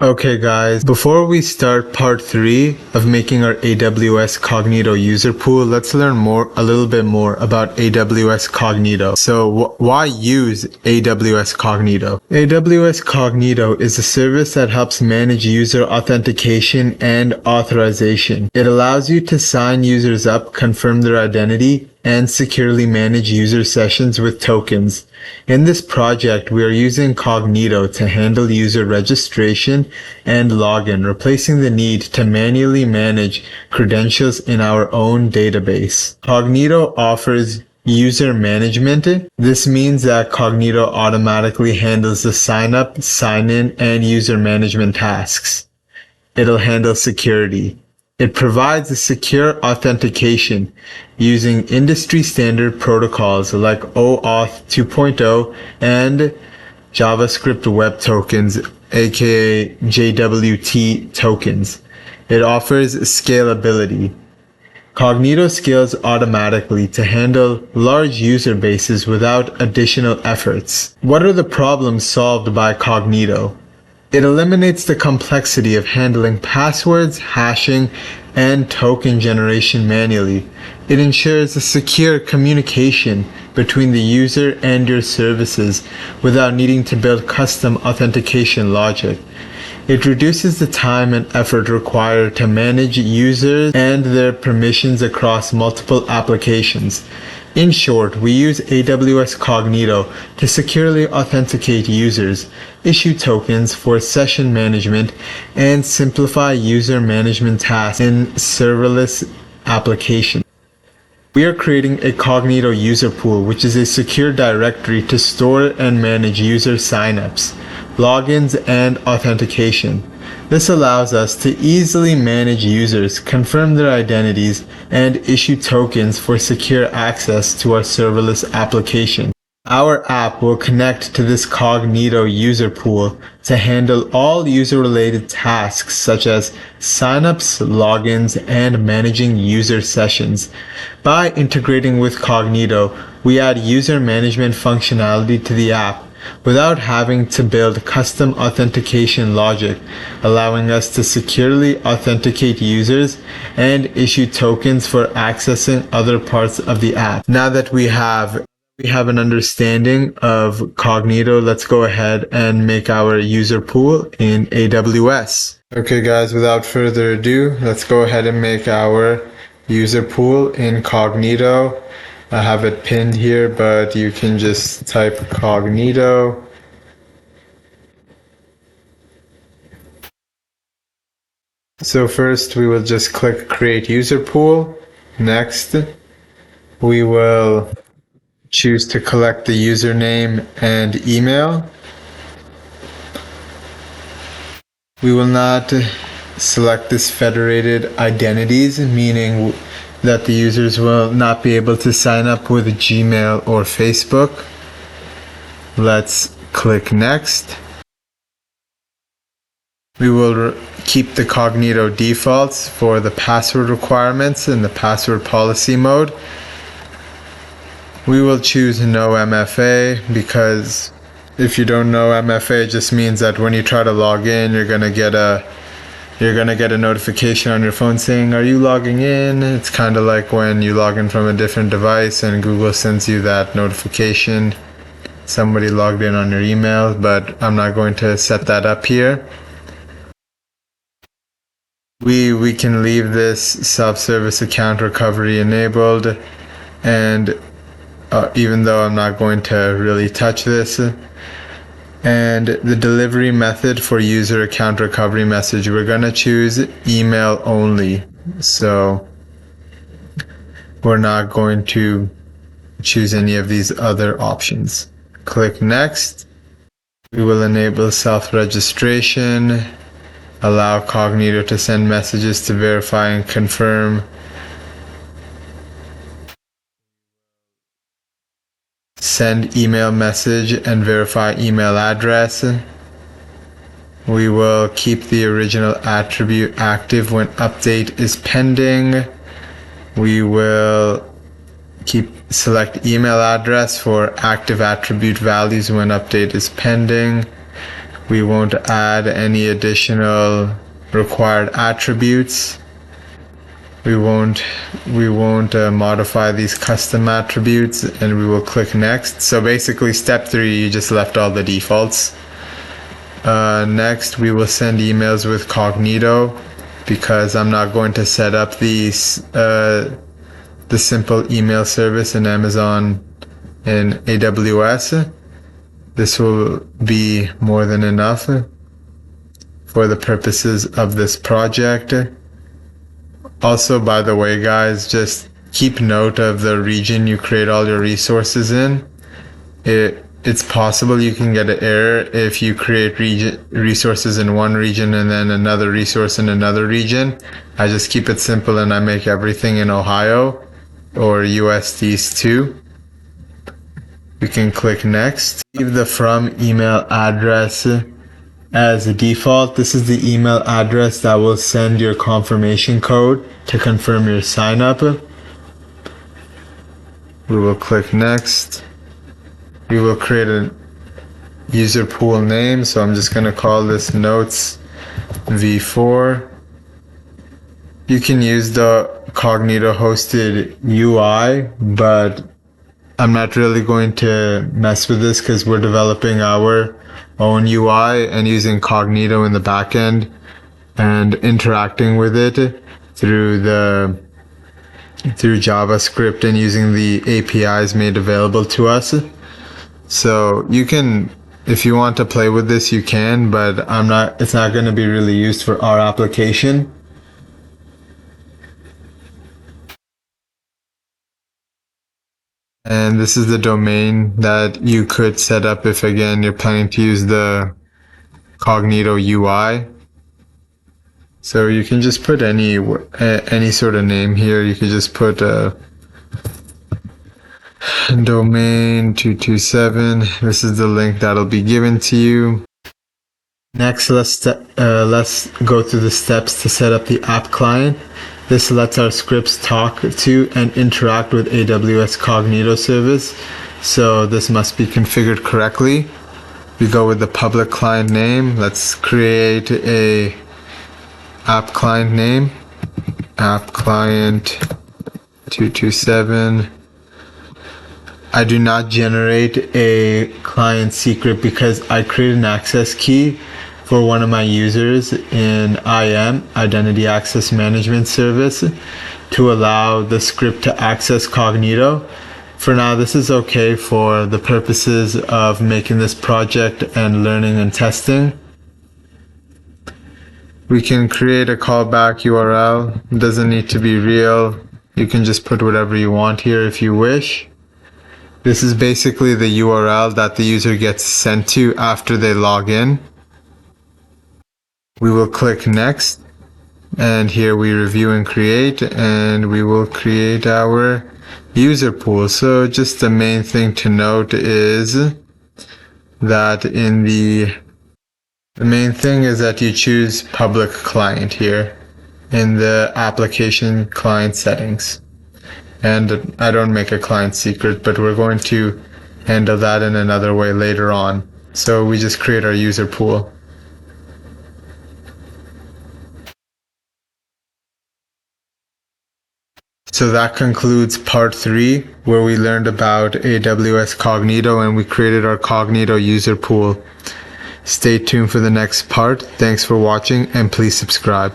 Okay guys, before we start part 3 of making our AWS Cognito user pool, let's learn a little bit more about AWS Cognito. So why use AWS Cognito? AWS Cognito is a service that helps manage user authentication and authorization. It allows you to sign users up, confirm their identity, and securely manage user sessions with tokens. In this project, we are using Cognito to handle user registration and login, replacing the need to manually manage credentials in our own database. Cognito offers user management. This means that Cognito automatically handles the sign up, sign in, and user management tasks. It'll handle security. It provides a secure authentication using industry standard protocols like OAuth 2.0 and JavaScript Web Tokens, aka JWT tokens. It offers scalability. Cognito scales automatically to handle large user bases without additional efforts. What are the problems solved by Cognito? It eliminates the complexity of handling passwords, hashing, and token generation manually. It ensures a secure communication between the user and your services without needing to build custom authentication logic. It reduces the time and effort required to manage users and their permissions across multiple applications. In short, we use AWS Cognito to securely authenticate users, issue tokens for session management, and simplify user management tasks in serverless applications. We are creating a Cognito user pool, which is a secure directory to store and manage user signups, logins, and authentication. This allows us to easily manage users, confirm their identities, and issue tokens for secure access to our serverless application. Our app will connect to this Cognito user pool to handle all user-related tasks such as signups, logins, and managing user sessions. By integrating with Cognito, we add user management functionality to the app without having to build custom authentication logic, allowing us to securely authenticate users and issue tokens for accessing other parts of the app. Now that we have an understanding of Cognito, let's go ahead and make our user pool in AWS. Okay guys, without further ado, let's go ahead and make our user pool in Cognito. I have it pinned here, but you can just type Cognito. So first we will just click create user pool. Next, we will choose to collect the username and email. We will not select this federated identities, meaning that the users will not be able to sign up with Gmail or Facebook. Let's click next. We will keep the Cognito defaults for the password requirements in the password policy mode. We will choose no MFA because if you don't know, MFA just means that when you try to log in, you're gonna get a notification on your phone saying, are you logging in? It's kind of like when you log in from a different device and Google sends you that notification. Somebody logged in on your email, but I'm not going to set that up here. We can leave this self-service account recovery enabled, and even though I'm not going to really touch this. And the delivery method for user account recovery message, we're going to choose email only. So we're not going to choose any of these other options. Click next. We will enable self-registration, allow Cognito to send messages to verify and confirm. Send email message and verify email address. We will keep the original attribute active when update is pending. We will select email address for active attribute values when update is pending. We won't add any additional required attributes. We won't modify these custom attributes, and we will click next. So basically step 3, you just left all the defaults. Next, we will send emails with Cognito, because I'm not going to set up the simple email service in Amazon and AWS. This will be more than enough for the purposes of this project. Also, by the way, guys, just keep note of the region you create all your resources in. It's possible you can get an error if you create resources in one region and then another resource in another region. I just keep it simple and I make everything in Ohio or USDs too. We can click next. Leave the from email address as a default. This is the email address that will send your confirmation code to confirm your sign up. We will click next. We will create a user pool name, so I'm just going to call this notes v4. You can use the Cognito hosted UI, but I'm not really going to mess with this because we're developing our own UI and using Cognito in the backend and interacting with it through JavaScript and using the APIs made available to us. So you can, if you want to play with this, you can, but it's not going to be really used for our application. And this is the domain that you could set up if, again, you're planning to use the Cognito UI. So you can just put any sort of name here. You could just put domain 227. This is the link that'll be given to you. Next, let's go through the steps to set up the app client. This lets our scripts talk to and interact with AWS Cognito service. So this must be configured correctly. We go with the public client name. Let's create a app client name. App client 227. I do not generate a client secret because I create an access key for one of my users in IAM, Identity Access Management Service, to allow the script to access Cognito. For now, this is okay for the purposes of making this project and learning and testing. We can create a callback URL. It doesn't need to be real. You can just put whatever you want here if you wish. This is basically the URL that the user gets sent to after they log in. We will click next, and here we review and create, and we will create our user pool. So just the main thing to note is that the main thing is that you choose public client here in the application client settings. And I don't make a client secret, but we're going to handle that in another way later on. So we just create our user pool. So that concludes part 3, where we learned about AWS Cognito and we created our Cognito user pool. Stay tuned for the next part. Thanks for watching and please subscribe.